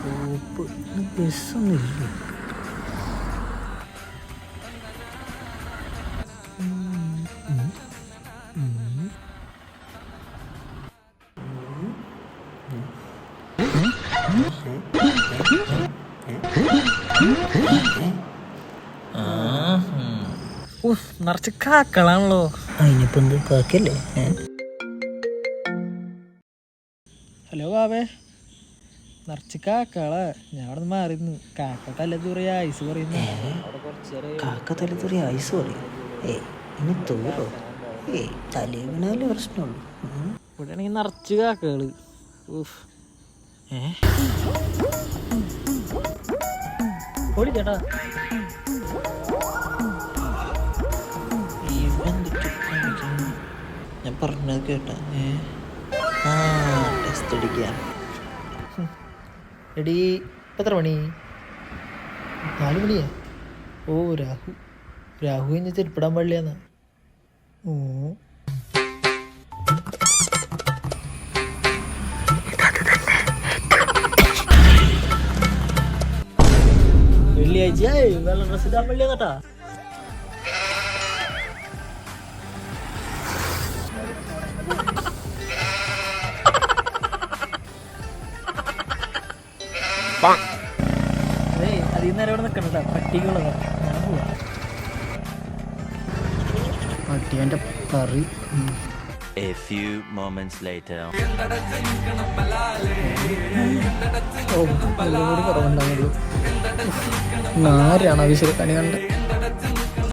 കോപ്പ് ബസ്സൊന്നുമില്ലേ? നിറച്ച് കാക്കളാണല്ലോ. അതിനിപ്പോ എന്ത് കാക്കല്ലേ? ഹലോ ബാബേ, നിറച്ച് കാക്കളാ. ഞാൻ അവിടെ നിന്ന് മാറിയിരുന്നു. കാക്ക തലതുറിയ ഐസ് പറയുന്നു. കാക്ക തലത്തുറി ഐസ് പറയും. ഇനി തൂറോ? തലേവിനാലേ പ്രശ്നമുള്ളൂ. ഇവിടെ ആണെങ്കിൽ നിറച്ച് കാക്കകള്. ഓടി ചേട്ടാ. ഞാൻ പറഞ്ഞത് കേട്ടാ? ടെസ്റ്റ് അടിക്കാൻ. എടീ എത്ര മണി? 4 മണിയാ? ഓ രാഹു കഴിഞ്ഞ് ചെരുപ്പിടാൻ പാടില്ലാന്നാ. വെള്ളിയാഴ്ച വെള്ള ഡ്രസ് ഇടാൻ പാടില്ലാന്നട്ടാ. അതിൽ നേരം ഇവിടെ നിൽക്കണട്ടാ. പട്ടിക്കുള്ളതാ. ഞാൻ പോവാ. പട്ടിയൻ്റെ കറി. A few moments later. ഓ, എല്ലാം കൂടി കുറവുണ്ടാവുള്ളൂ. 4 ആവശ്യം കണി കണ്ട്.